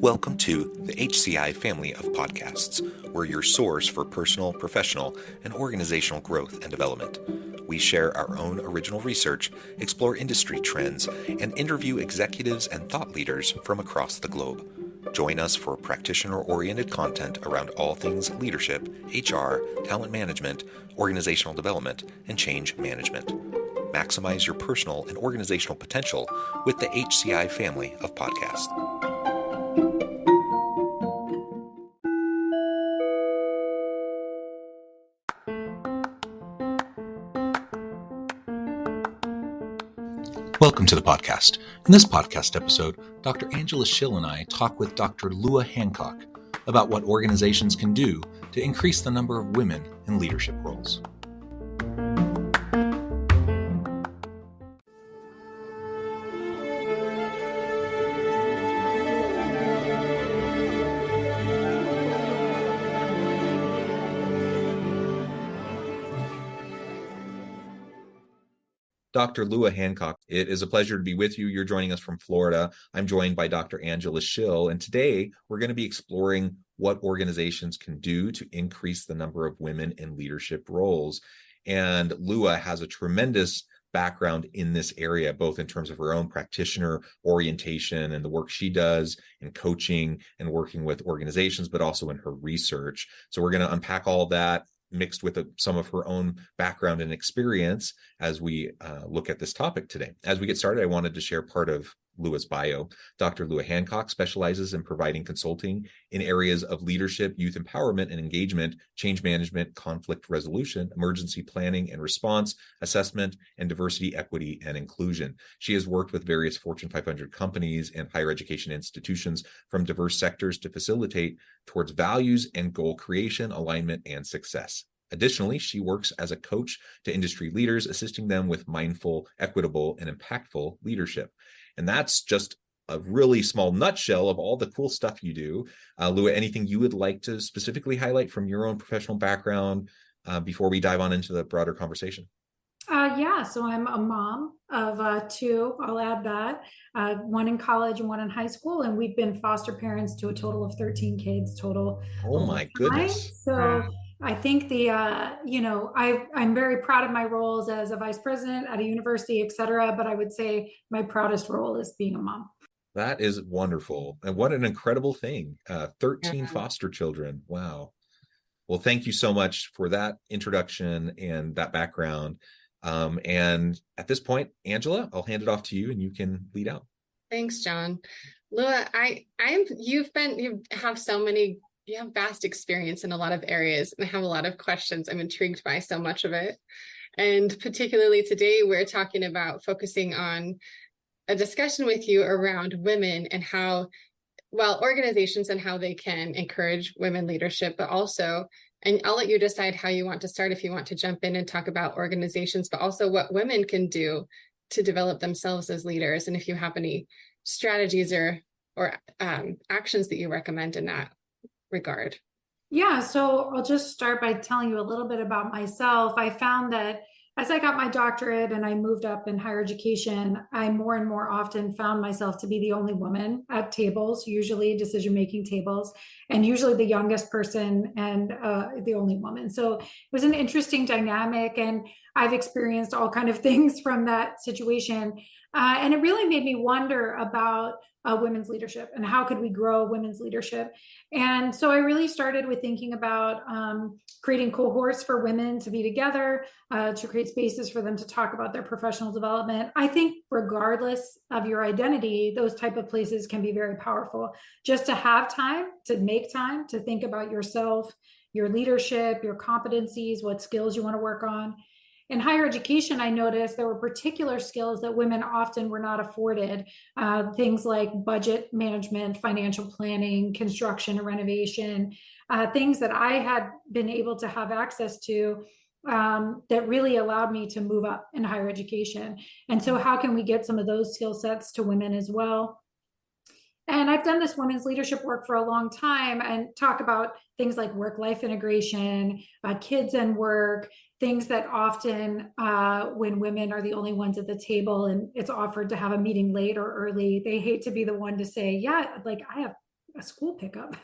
Welcome to the HCI family of podcasts. We're your source for personal, professional, and organizational growth and development. We share our own original research, explore industry trends, and interview executives and thought leaders from across the globe. Join us for practitioner-oriented content around all things leadership, HR, talent management, organizational development, and change management. Maximize your personal and organizational potential with the HCI family of podcasts. Welcome to the podcast. In this podcast episode, Dr. Angela Schill and I talk with Dr. Lua Hancock about what organizations can do to increase the number of women in leadership roles. Dr. Lua Hancock, it is a pleasure to be with you. You're joining us from Florida. I'm joined by Dr. Angela Schill, and today we're going to be exploring what organizations can do to increase the number of women in leadership roles. And Lua has a tremendous background in this area, both in terms of her own practitioner orientation and the work she does in coaching and working with organizations, but also in her research. So we're going to unpack all of that, mixed with some of her own background and experience as we look at this topic today. As we get started, I wanted to share part of Lua's bio. Dr. Lua Hancock specializes in providing consulting in areas of leadership, youth empowerment and engagement, change management, conflict resolution, emergency planning and response, assessment, and diversity, equity, and inclusion. She has worked with various Fortune 500 companies and higher education institutions from diverse sectors to facilitate towards values and goal creation, alignment, and success. Additionally, she works as a coach to industry leaders, assisting them with mindful, equitable, and impactful leadership. And that's just a really small nutshell of all the cool stuff you do. Lua, anything you would like to specifically highlight from your own professional background before we dive on into the broader conversation? So I'm a mom of two, I'll add that, one in college and one in high school, and we've been foster parents to a total of 13 kids total. Oh my goodness. So I think I'm very proud of my roles as a vice president at a university, et cetera, but I would say my proudest role is being a mom. That is wonderful. And what an incredible thing. 13 foster children. Wow. Well, thank you so much for that introduction and that background. And at this point, Angela, I'll hand it off to you and you can lead out. Thanks, John. Lua, you have vast experience in a lot of areas, and I have a lot of questions. I'm intrigued by so much of it. And particularly today, we're talking about focusing on a discussion with you around women and how, organizations and how they can encourage women leadership, but also, and I'll let you decide how you want to start, if you want to jump in and talk about organizations, but also what women can do to develop themselves as leaders. And if you have any strategies or actions that you recommend in that regard. Yeah, so I'll just start by telling you a little bit about myself. I found that as I got my doctorate and I moved up in higher education, I more and more often found myself to be the only woman at tables, usually decision-making tables, and usually the youngest person and the only woman. So it was an interesting dynamic, and I've experienced all kind of things from that situation. And it really made me wonder about women's leadership and how could we grow women's leadership. And so I really started with thinking about creating cohorts for women to be together, to create spaces for them to talk about their professional development. I think regardless of your identity, those type of places can be very powerful. Just to have time, to make time to think about yourself, your leadership, your competencies, what skills you want to work on. In higher education, I noticed there were particular skills that women often were not afforded, things like budget management, financial planning, construction and renovation, things that I had been able to have access to that really allowed me to move up in higher education. And so how can we get some of those skill sets to women as well? And I've done this women's leadership work for a long time and talk about things like work-life integration, kids and work, things that often when women are the only ones at the table and it's offered to have a meeting late or early, they hate to be the one to say, yeah, like I have a school pickup.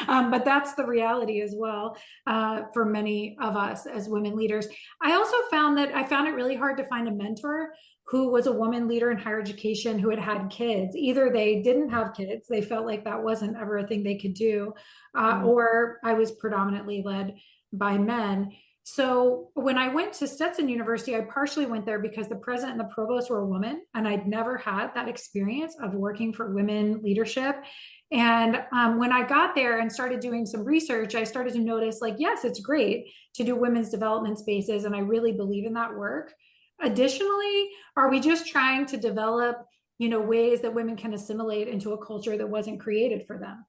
But that's the reality as well for many of us as women leaders. I also found it really hard to find a mentor who was a woman leader in higher education who had had kids. Either they didn't have kids, they felt like that wasn't ever a thing they could do, or I was predominantly led by men. So when I went to Stetson University, I partially went there because the president and the provost were a woman, and I'd never had that experience of working for women leadership. And when I got there and started doing some research, I started to notice, like, yes, it's great to do women's development spaces, and I really believe in that work. Additionally, are we just trying to develop, ways that women can assimilate into a culture that wasn't created for them?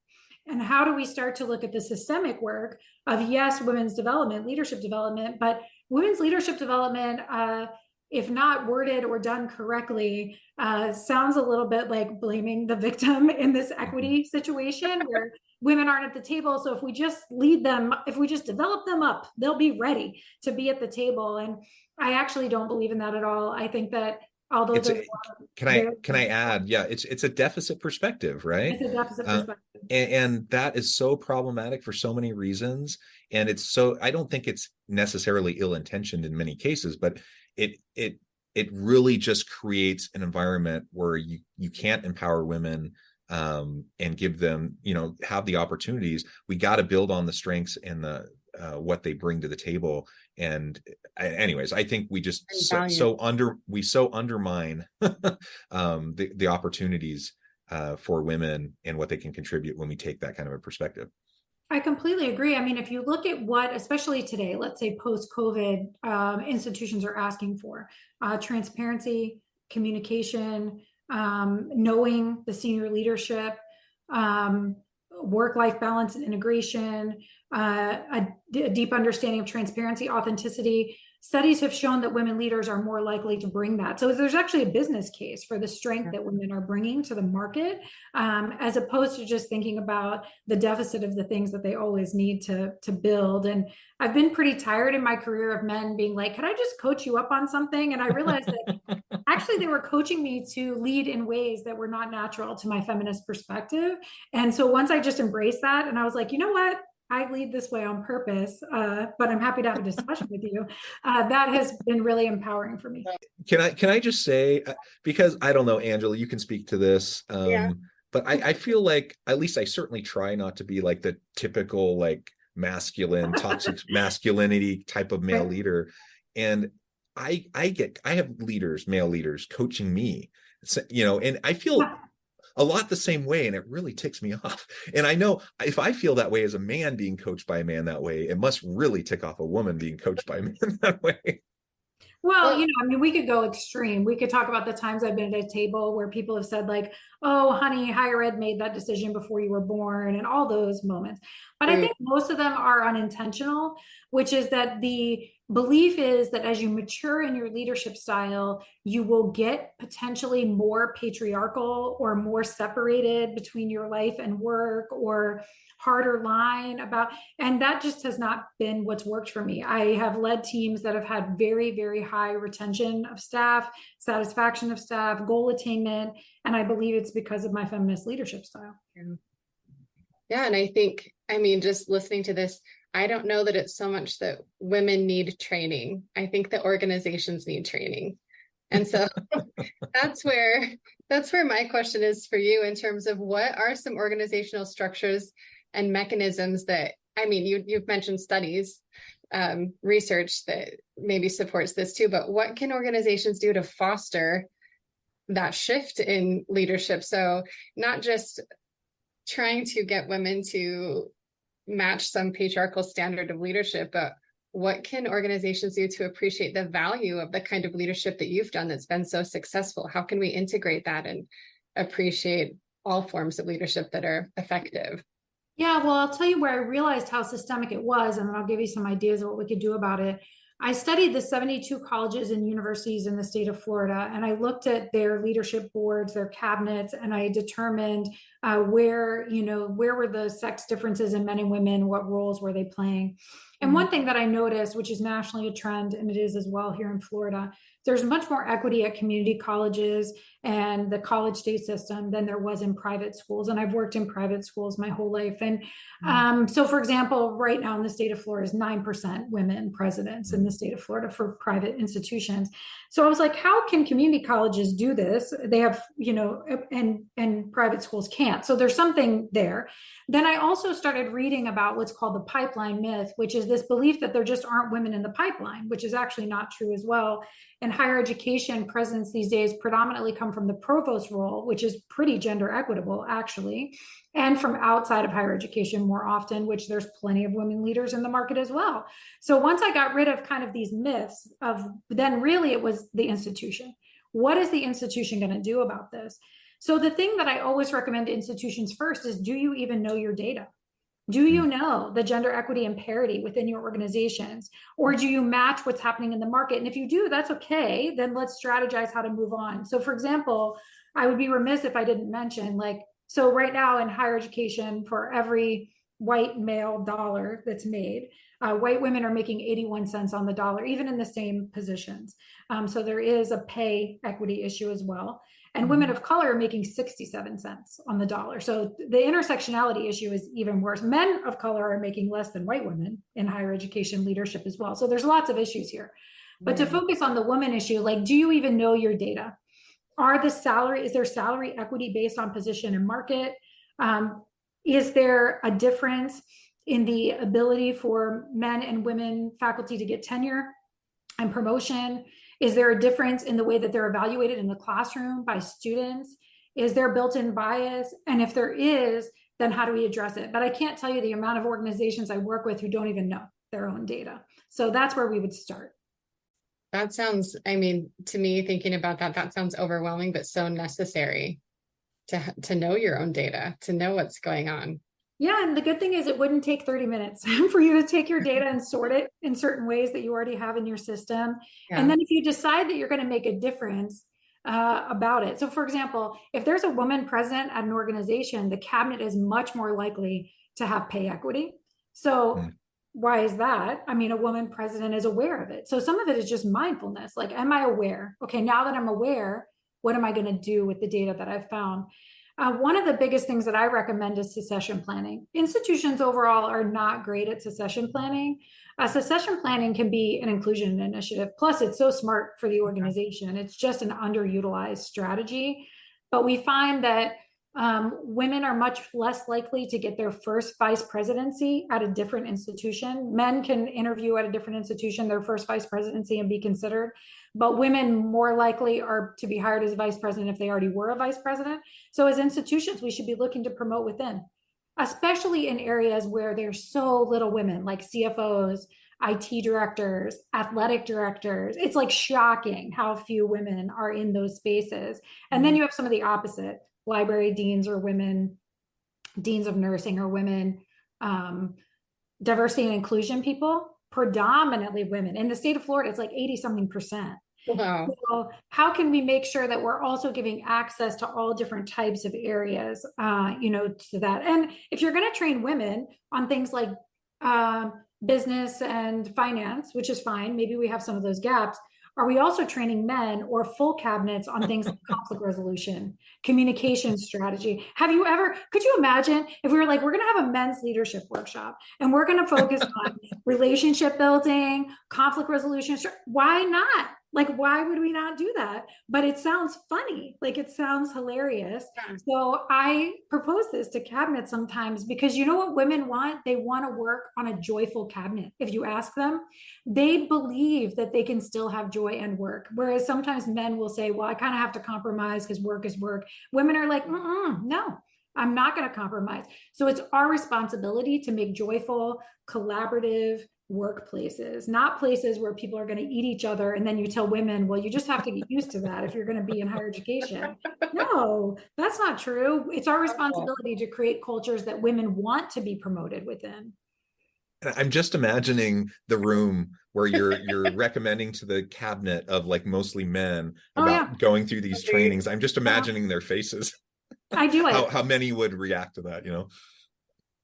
And how do we start to look at the systemic work of, yes, women's development, leadership development, but women's leadership development, if not worded or done correctly, sounds a little bit like blaming the victim in this equity situation where women aren't at the table. So if we just lead them, if we just develop them up, they'll be ready to be at the table. And I actually don't believe in that at all. I think that although can I add, it's a deficit perspective, right? It's a deficit perspective. And that is so problematic for so many reasons. And I don't think it's necessarily ill-intentioned in many cases, but it really just creates an environment where you can't empower women and give them, have the opportunities. We got to build on the strengths and the what they bring to the table. And anyways, I think we just undermine the opportunities for women and what they can contribute when we take that kind of a perspective. I completely agree. I mean, if you look at what, especially today, let's say post-COVID, institutions are asking for, transparency, communication, knowing the senior leadership, work-life balance and integration, a deep understanding of transparency, authenticity. Studies have shown that women leaders are more likely to bring that. So there's actually a business case for the strength that women are bringing to the market, as opposed to just thinking about the deficit of the things that they always need to build. And I've been pretty tired in my career of men being like, could I just coach you up on something? And I realized that actually they were coaching me to lead in ways that were not natural to my feminist perspective. And so once I just embraced that, and I was like, you know what? I lead this way on purpose, but I'm happy to have a discussion with you. That has been really empowering for me. Can I just say, because I don't know, Angela, you can speak to this, but I feel like, at least I certainly try not to be like the typical like masculine, toxic masculinity type of male leader. And I have male leaders coaching me, and I feel a lot the same way, and it really ticks me off. And I know if I feel that way as a man being coached by a man that way, it must really tick off a woman being coached by a man that way. Well, we could go extreme. We could talk about the times I've been at a table where people have said like, oh, honey, higher ed made that decision before you were born, and all those moments. But I think most of them are unintentional, which is that the belief is that as you mature in your leadership style, you will get potentially more patriarchal or more separated between your life and work, or harder line about, and that just has not been what's worked for me. I have led teams that have had very, very high retention of staff, satisfaction of staff, goal attainment, and I believe it's because of my feminist leadership style. Yeah, and I think, just listening to this, I don't know that it's so much that women need training. I think that organizations need training. And so that's where my question is for you, in terms of what are some organizational structures and mechanisms that, you've mentioned studies, research that maybe supports this too, but what can organizations do to foster that shift in leadership? So not just trying to get women to match some patriarchal standard of leadership, but what can organizations do to appreciate the value of the kind of leadership that you've done that's been so successful? How can we integrate that and appreciate all forms of leadership that are effective? Yeah, well, I'll tell you where I realized how systemic it was, and then I'll give you some ideas of what we could do about it. I studied the 72 colleges and universities in the state of Florida, and I looked at their leadership boards, their cabinets, and I determined where were the sex differences in men and women, what roles were they playing. And one thing that I noticed, which is nationally a trend, and it is as well here in Florida, there's much more equity at community colleges and the college state system than there was in private schools. And I've worked in private schools my whole life. And so, for example, right now in the state of Florida is 9% women presidents in the state of Florida for private institutions. So I was like, how can community colleges do this? They have, and private schools can't. So there's something there. Then I also started reading about what's called the pipeline myth, which is this belief that there just aren't women in the pipeline, which is actually not true as well. In higher education, presidents these days predominantly come from the provost role, which is pretty gender equitable, actually, and from outside of higher education more often, which there's plenty of women leaders in the market as well. So once I got rid of kind of these myths of, then really it was the institution. What is the institution going to do about this? So the thing that I always recommend to institutions first is, do you even know your data? Do you know the gender equity and parity within your organizations? Or do you match what's happening in the market? And if you do, that's okay. Then let's strategize how to move on. So for example, I would be remiss if I didn't mention, so right now in higher education, for every white male dollar that's made, white women are making 81 cents on the dollar, even in the same positions. So there is a pay equity issue as well. And women of color are making 67 cents on the dollar. So the intersectionality issue is even worse. Men of color are making less than white women in higher education leadership as well. So there's lots of issues here. But to focus on the woman issue, do you even know your data? Is there salary equity based on position and market? Is there a difference in the ability for men and women faculty to get tenure and promotion? Is there a difference in the way that they're evaluated in the classroom by students? Is there built-in bias? And if there is, then how do we address it? But I can't tell you the amount of organizations I work with who don't even know their own data. So that's where we would start. That sounds, to me, thinking about that sounds overwhelming, but so necessary to know your own data, to know what's going on. Yeah, and the good thing is it wouldn't take 30 minutes for you to take your data and sort it in certain ways that you already have in your system. Yeah. And then if you decide that you're going to make a difference about it. So for example, if there's a woman president at an organization, the cabinet is much more likely to have pay equity. So why is that? A woman president is aware of it. So some of it is just mindfulness. Am I aware? Okay, now that I'm aware, what am I going to do with the data that I've found? One of the biggest things that I recommend is succession planning. Institutions overall are not great at succession planning. Succession planning can be an inclusion initiative. Plus, it's so smart for the organization. It's just an underutilized strategy. But we find that women are much less likely to get their first vice presidency at a different institution. Men can interview at a different institution, their first vice presidency, and be considered. But women more likely are to be hired as vice president if they already were a vice president. So as institutions, we should be looking to promote within, especially in areas where there's so little women, like CFOs, IT directors, athletic directors. It's shocking how few women are in those spaces. And then you have some of the opposite. Library deans are women, deans of nursing are women, diversity and inclusion people, predominantly women. In the state of Florida, it's 80-something%. Wow. So how can we make sure that we're also giving access to all different types of areas, to that? And if you're going to train women on things like business and finance, which is fine, maybe we have some of those gaps. Are we also training men or full cabinets on things like conflict resolution, communication strategy? Could you imagine if we were we're going to have a men's leadership workshop and we're going to focus on relationship building, conflict resolution? Why not? Why would we not do that? But it sounds funny. It sounds hilarious. Yeah. So I propose this to cabinets sometimes because you know what women want? They want to work on a joyful cabinet. If you ask them, they believe that they can still have joy and work. Whereas sometimes men will say, well, I kind of have to compromise because work is work. Women are like, no, I'm not going to compromise. So it's our responsibility to make joyful, collaborative workplaces, not places where people are going to eat each other. And then you tell women, well, you just have to get used to that if you're going to be in higher education. No, that's not true. It's our responsibility to create cultures that women want to be promoted within. I'm just imagining the room where you're recommending to the cabinet of mostly men about going through these trainings. I'm just imagining their faces. I do it. How many would react to that,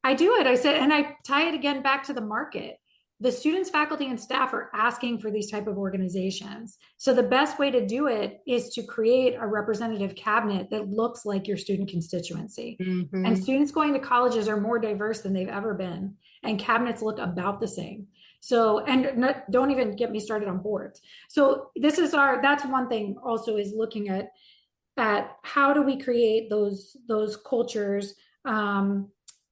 I do it. I said, and I tie it again back to the market. the students, faculty, and staff are asking for these type of organizations. So the best way to do it is to create a representative cabinet that looks like your student constituency. Mm-hmm. And students going to colleges are more diverse than they've ever been, and cabinets look about the same. So, and don't even get me started on boards. So this is that's one thing also, is looking at how do we create those cultures,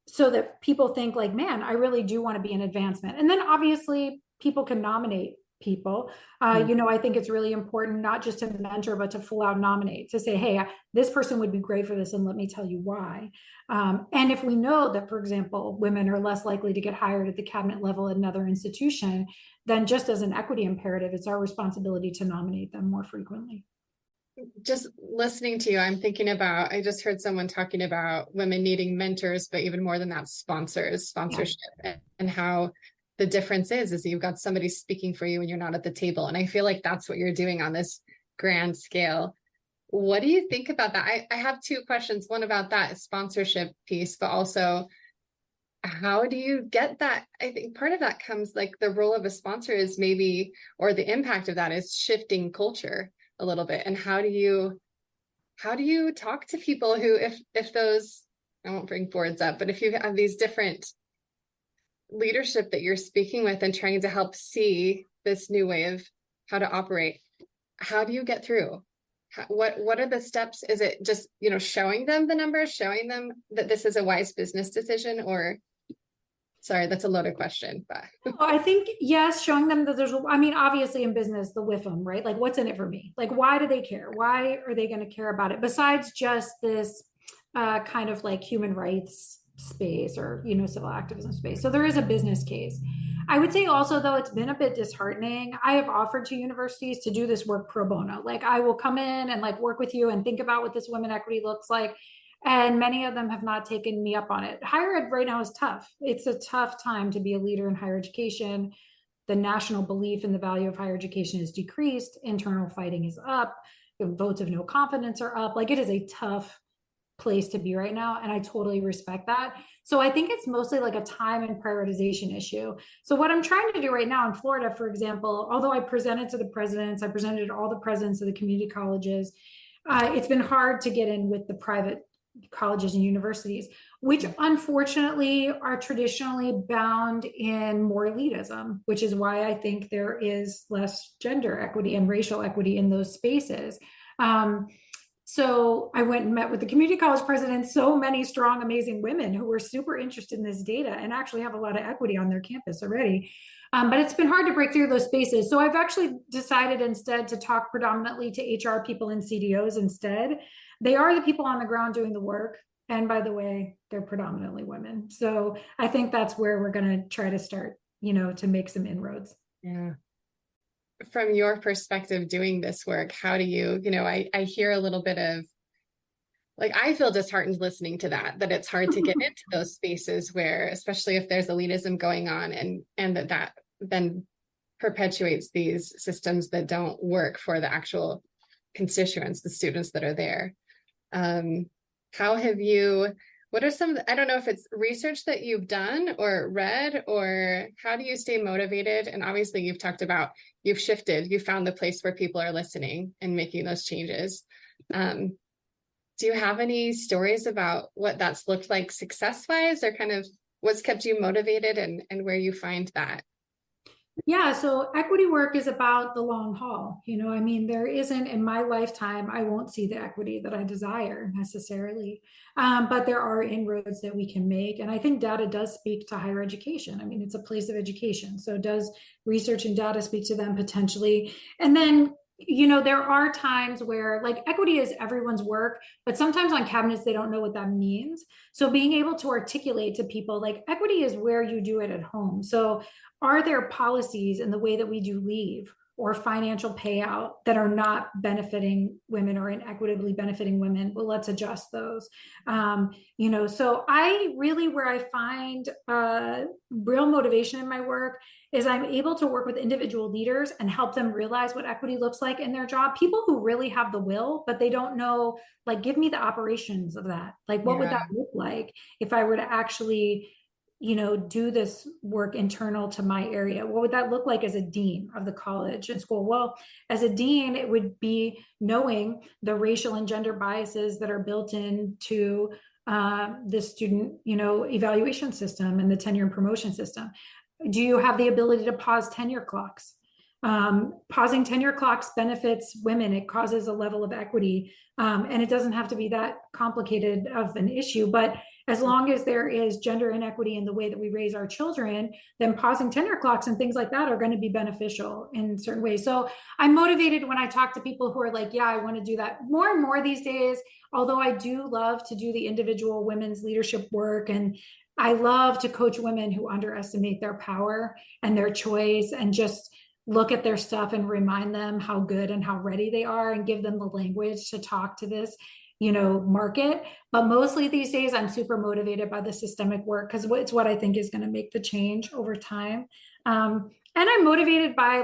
so that people think like, man, I really do want to be an advancement. And then obviously people can nominate people. I think it's really important not just to mentor, but to full out nominate, to say, hey, this person would be great for this, and let me tell you why. And if we know that, for example, women are less likely to get hired at the cabinet level at another institution, then just as an equity imperative, it's our responsibility to nominate them more frequently. Just listening to you, I'm thinking about, I just heard someone talking about women needing mentors, but even more than that, sponsorship, and how the difference is you've got somebody speaking for you and you're not at the table. And I feel like that's what you're doing on this grand scale. What do you think about that? I have two questions. One about that sponsorship piece, but also how do you get that? I think part of that comes, like, the role of a sponsor is maybe, or the impact of that is shifting culture a little bit. And how do you talk to people who, if those, I won't bring boards up, but if you have these different leadership that you're speaking with and trying to help see this new way of how to operate, how do you get through? What are the steps? Is it just, showing them the numbers, showing them that this is a wise business decision? Or, sorry, that's a loaded question, but I think, yes, showing them that obviously in business, the WIFM, right? Like, what's in it for me? Like, why do they care? Why are they going to care about it? Besides just this kind of like human rights space, or, civil activism space. So there is a business case. I would say also, though, it's been a bit disheartening. I have offered to universities to do this work pro bono. Like, I will come in and like work with you and think about what this women equity looks like. And many of them have not taken me up on it. Higher ed right now is tough. It's a tough time to be a leader in higher education. The national belief in the value of higher education is decreased. Internal fighting is up. The votes of no confidence are up. Like, it is a tough place to be right now. And I totally respect that. So I think it's mostly like a time and prioritization issue. So what I'm trying to do right now in Florida, for example, although I presented to the presidents, I presented to all the presidents of the community colleges, it's been hard to get in with the private colleges and universities, which unfortunately are traditionally bound in more elitism, which is why I think there is less gender equity and racial equity in those spaces. So I went and met with the community college presidents, so many strong, amazing women who were super interested in this data and actually have a lot of equity on their campus already. But it's been hard to break through those spaces. So I've actually decided instead to talk predominantly to HR people and CDOs instead. They are the people on the ground doing the work. And by the way, they're predominantly women. So I think that's where we're going to try to start, to make some inroads. Yeah. From your perspective doing this work, how do you, I hear a little bit of, like, I feel disheartened listening to that it's hard to get into those spaces where, especially if there's elitism going on, and that then perpetuates these systems that don't work for the actual constituents, the students that are there. What are some, I don't know if it's research that you've done or read, or how do you stay motivated? And obviously you've talked about, you've shifted, you found the place where people are listening and making those changes. Do you have any stories about what that's looked like success-wise, or kind of what's kept you motivated and where you find that? Yeah, so equity work is about the long haul. There isn't, in my lifetime, I won't see the equity that I desire necessarily, but there are inroads that we can make. And I think data does speak to higher education. It's a place of education. So does research and data speak to them potentially? And then, there are times where, like, equity is everyone's work, but sometimes on cabinets, they don't know what that means. So being able to articulate to people, like, equity is where you do it at home. So are there policies in the way that we do leave or financial payout that are not benefiting women or inequitably benefiting women? Well, let's adjust those. So I really, where I find real motivation in my work is I'm able to work with individual leaders and help them realize what equity looks like in their job. People who really have the will, but they don't know, like, give me the operations of that. Like, what would that look like if I were to actually do this work internal to my area? What would that look like as a dean of the college and school? Well, as a dean, it would be knowing the racial and gender biases that are built into the student, evaluation system and the tenure and promotion system. Do you have the ability to pause tenure clocks? Pausing tenure clocks benefits women. It causes a level of equity, and it doesn't have to be that complicated of an issue. But as long as there is gender inequity in the way that we raise our children, then pausing tenure clocks and things like that are going to be beneficial in certain ways. So I'm motivated when I talk to people who are like, yeah, I want to do that more and more these days. Although I do love to do the individual women's leadership work, and I love to coach women who underestimate their power and their choice, and just look at their stuff and remind them how good and how ready they are, and give them the language to talk to this market. But mostly these days, I'm super motivated by the systemic work, because it's what I think is going to make the change over time. And I'm motivated by,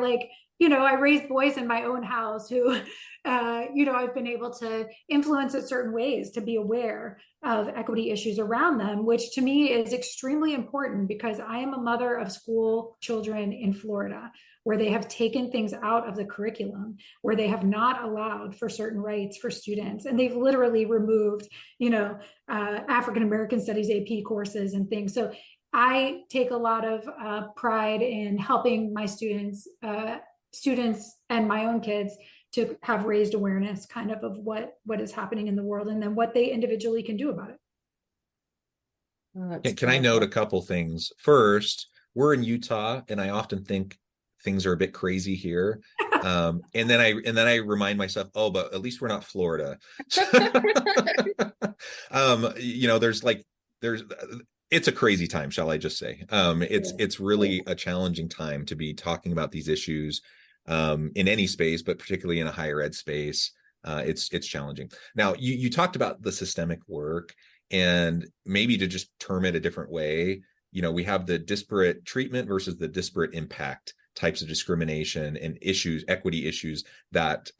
I raised boys in my own house who, I've been able to influence in certain ways to be aware of equity issues around them, which to me is extremely important, because I am a mother of school children in Florida, where they have taken things out of the curriculum, where they have not allowed for certain rights for students. And they've literally removed, African American Studies AP courses and things. So I take a lot of pride in helping my students and my own kids to have raised awareness kind of what is happening in the world, and then what they individually can do about it. Oh, Can I note a couple things? First, we're in Utah, and I often think things are a bit crazy here. And then I remind myself, oh, but at least we're not Florida. It's a crazy time, shall I just say. It's really a challenging time to be talking about these issues in any space, but particularly in a higher ed space. It's challenging. Now, you talked about the systemic work, and maybe to just term it a different way, we have the disparate treatment versus the disparate impact types of discrimination and issues, equity issues that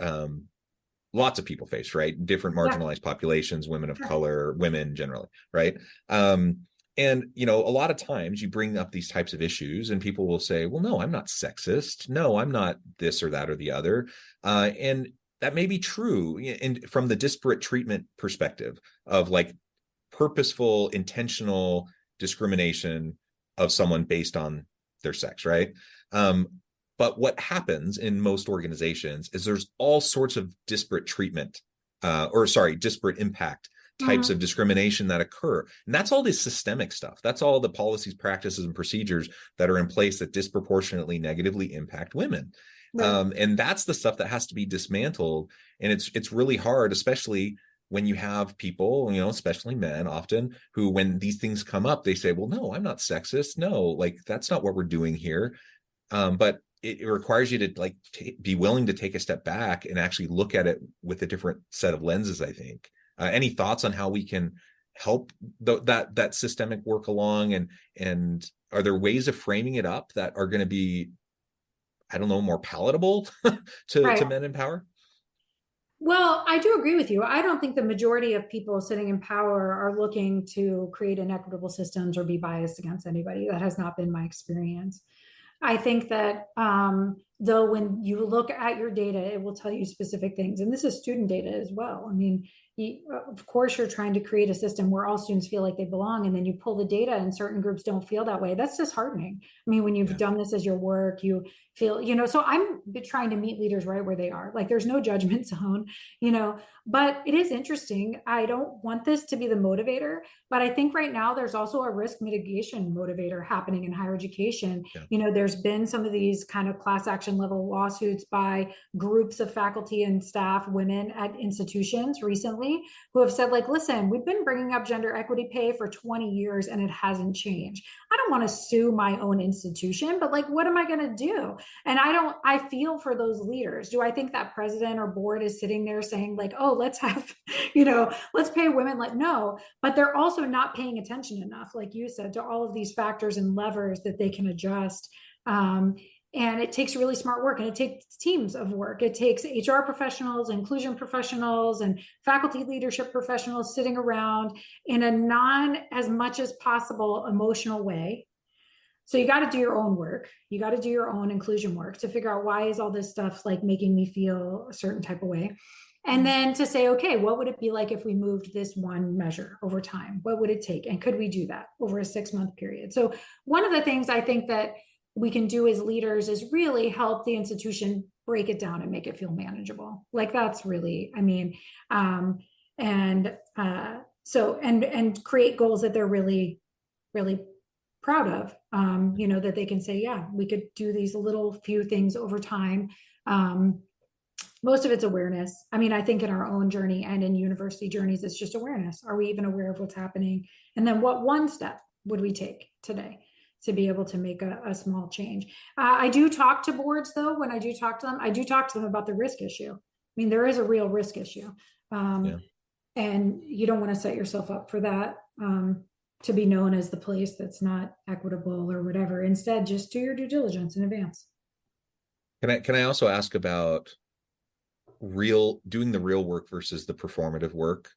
lots of people face, right? Different marginalized populations, women of color, women generally, right? And, a lot of times you bring up these types of issues and people will say, well, no, I'm not sexist. No, I'm not this or that or the other. And that may be true from the disparate treatment perspective of purposeful, intentional discrimination of someone based on their sex, right? But what happens in most organizations is there's all sorts of disparate treatment, disparate impact types of discrimination that occur. And that's all this systemic stuff. That's all the policies, practices, and procedures that are in place that disproportionately negatively impact women. Right. And that's the stuff that has to be dismantled. And it's really hard, especially when you have people, especially men often, who, when these things come up, they say, well, no, I'm not sexist. No, that's not what we're doing here. But it requires you to be willing to take a step back and actually look at it with a different set of lenses, I think. Any thoughts on how we can help that systemic work along, and are there ways of framing it up that are going to be, I don't know, more palatable to men in power? Well, I do agree with you. I don't think the majority of people sitting in power are looking to create inequitable systems or be biased against anybody. That has not been my experience. I think that though, when you look at your data, it will tell you specific things. And this is student data as well. I mean, of course, you're trying to create a system where all students feel like they belong, and then you pull the data and certain groups don't feel that way. That's disheartening. I mean, when you've done this as your work, you feel, so I'm trying to meet leaders right where they are. There's no judgment zone, but it is interesting. I don't want this to be the motivator, but I think right now there's also a risk mitigation motivator happening in higher education. Yeah. There's been some of these kind of class action level lawsuits by groups of faculty and staff, women at institutions recently, who have said, listen, we've been bringing up gender equity pay for 20 years and it hasn't changed. I don't want to sue my own institution, but what am I going to do? And I feel for those leaders. Do I think that president or board is sitting there saying oh, let's have, let's pay women? No, but they're also not paying attention enough, like you said, to all of these factors and levers that they can adjust. And it takes really smart work, and it takes teams of work. It takes HR professionals, inclusion professionals, and faculty leadership professionals sitting around in a non as much as possible emotional way. So you got to do your own work. You got to do your own inclusion work to figure out, why is all this stuff like making me feel a certain type of way? And then to say, okay, what would it be like if we moved this one measure over time? What would it take? And could we do that over a 6-month period? So one of the things I think that we can do as leaders is really help the institution break it down and make it feel manageable. Like that's really, I mean, and create goals that they're really, really proud of, that they can say, yeah, we could do these little few things over time. Most of it's awareness. I mean, I think in our own journey and in university journeys, it's just awareness. Are we even aware of what's happening? And then what one step would we take today to be able to make a small change? I do talk to boards, though. When I do talk to them, I do talk to them about the risk issue. I mean, there is a real risk issue. And you don't want to set yourself up for that, to be known as the place that's not equitable or whatever. Instead, just do your due diligence in advance. Can I also ask about doing the real work versus the performative work?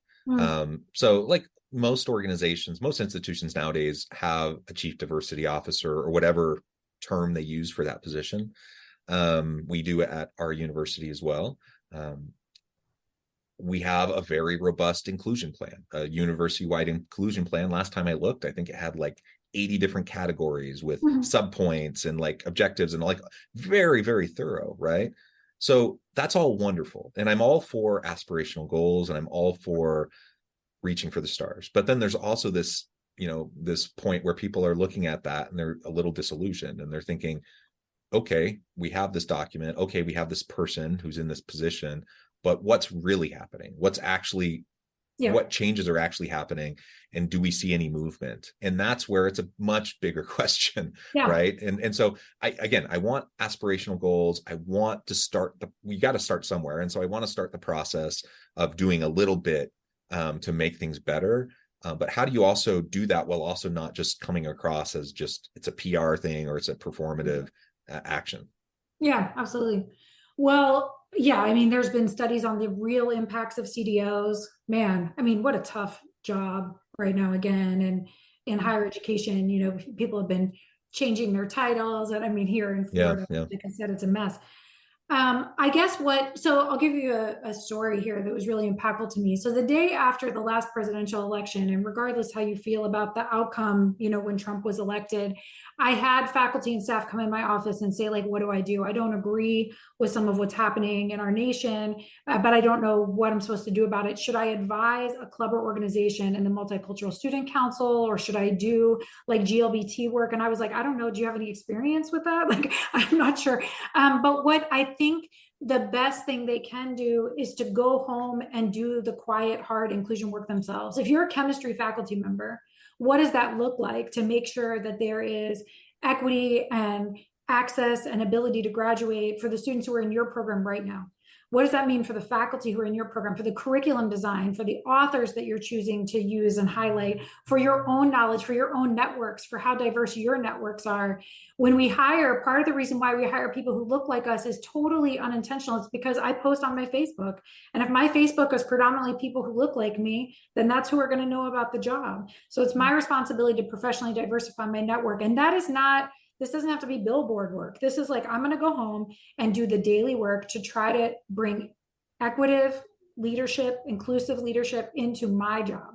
So like most organizations, most institutions nowadays have a chief diversity officer, or whatever term they use for that position. We do at our university as well. We have a very robust inclusion plan, a university-wide inclusion plan. Last time I looked, I think it had like 80 different categories with subpoints and like objectives, and like very, very thorough, right? So that's all wonderful. And I'm all for aspirational goals, and I'm all for reaching for the stars. But then there's also this, this point where people are looking at that and they're a little disillusioned, and they're thinking, okay, we have this document. Okay, we have this person who's in this position, but what's really happening? What changes are actually happening? And do we see any movement? And that's where it's a much bigger question, right? And so I want aspirational goals. I want to we got to start somewhere. And so I want to start the process of doing a little bit to make things better. But how do you also do that while also not just coming across as just, it's a PR thing or it's a performative action? Yeah, absolutely. Well, yeah, I mean, there's been studies on the real impacts of CDOs. Man, I mean, what a tough job right now, again, and in higher education, people have been changing their titles. And I mean, here in Florida, like I said, it's a mess. I guess so I'll give you a story here that was really impactful to me. So the day after the last presidential election, and regardless how you feel about the outcome, when Trump was elected, I had faculty and staff come in my office and say, like, what do I do? I don't agree with some of what's happening in our nation, but I don't know what I'm supposed to do about it. Should I advise a club or organization in the Multicultural Student Council, or should I do like GLBT work? And I was like, I don't know. Do you have any experience with that? Like, I'm not sure. But what I think the best thing they can do is to go home and do the quiet, hard inclusion work themselves. If you're a chemistry faculty member, what does that look like to make sure that there is equity and access and ability to graduate for the students who are in your program right now? What does that mean for the faculty who are in your program, for the curriculum design, for the authors that you're choosing to use and highlight, for your own knowledge, for your own networks, for how diverse your networks are? When we hire, part of the reason why we hire people who look like us is totally unintentional. It's because I post on my Facebook. And if my Facebook is predominantly people who look like me, then that's who are going to know about the job. So it's my responsibility to professionally diversify my network. And this doesn't have to be billboard work. This is like, I'm going to go home and do the daily work to try to bring equitable leadership, inclusive leadership into my job.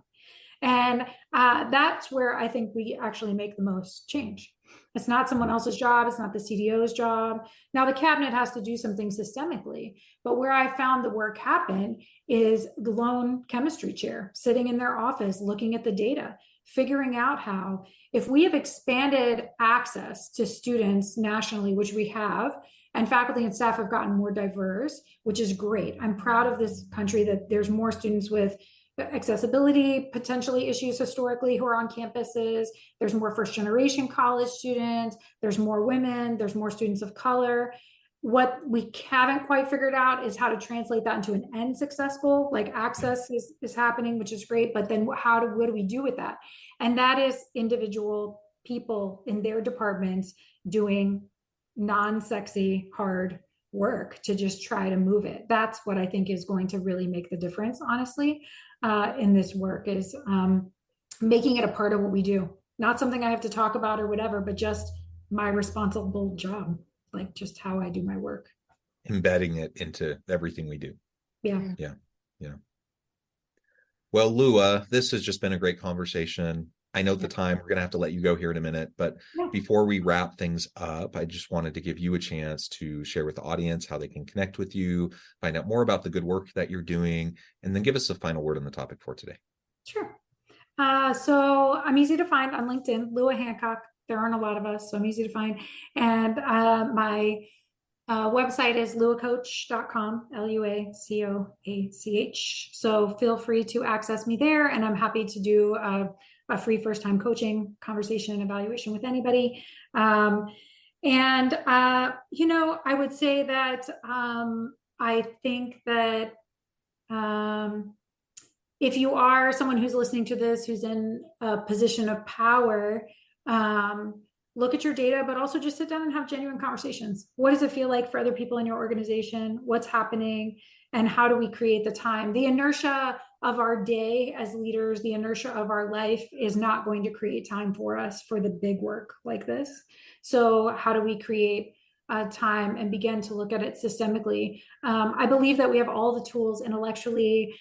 And that's where I think we actually make the most change. It's not someone else's job. It's not the CDO's job. Now, the cabinet has to do something systemically, but where I found the work happen is the lone chemistry chair sitting in their office, looking at the data, figuring out how, if we have expanded access to students nationally, which we have, and faculty and staff have gotten more diverse, which is great. I'm proud of this country that there's more students with accessibility, potentially issues historically, who are on campuses. There's more first generation college students. There's more women. There's more students of color. What we haven't quite figured out is how to translate that into an end successful, like access is happening, which is great. But then what do we do with that? And that is individual people in their departments doing non-sexy, hard work to just try to move it. That's what I think is going to really make the difference, honestly, in this work, is making it a part of what we do. Not something I have to talk about or whatever, but just my responsible job, like just how I do my work. Embedding it into everything we do. Yeah. Yeah. Well, Lua, this has just been a great conversation. I know the time, we're going to have to let you go here in a minute, but before we wrap things up, I just wanted to give you a chance to share with the audience how they can connect with you, find out more about the good work that you're doing, and then give us a final word on the topic for today. Sure. So I'm easy to find on LinkedIn, Lua Hancock. There aren't a lot of us, so I'm easy to find. And my website is luacoach.com, LuaCoach. So feel free to access me there, and I'm happy to do a free first-time coaching conversation and evaluation with anybody. I would say that I think that if you are someone who's listening to this, who's in a position of power, look at your data, but also just sit down and have genuine conversations. What does it feel like for other people in your organization? What's happening? And how do we create the time? The inertia of our day as leaders, the inertia of our life is not going to create time for us for the big work like this. So how do we create time and begin to look at it systemically? I believe that we have all the tools intellectually,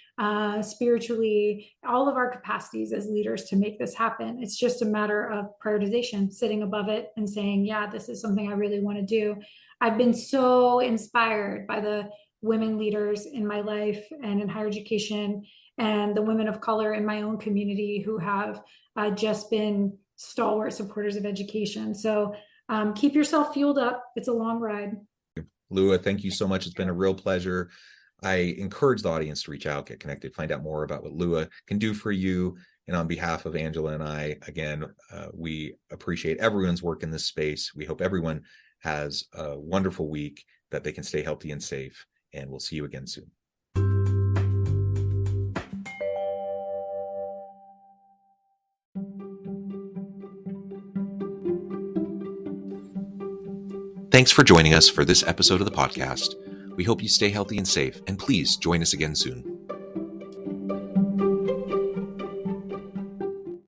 spiritually, all of our capacities as leaders to make this happen. It's just a matter of prioritization, sitting above it and saying, yeah, this is something I really want to do. I've been so inspired by the women leaders in my life and in higher education, and the women of color in my own community who have just been stalwart supporters of education. So keep yourself fueled up. It's a long ride. Lua, thank you so much. It's been a real pleasure. I encourage the audience to reach out, get connected, find out more about what Lua can do for you. And on behalf of Angela and I, again, we appreciate everyone's work in this space. We hope everyone has a wonderful week, that they can stay healthy and safe, and we'll see you again soon. Thanks for joining us for this episode of the podcast. We hope you stay healthy and safe, and please join us again soon.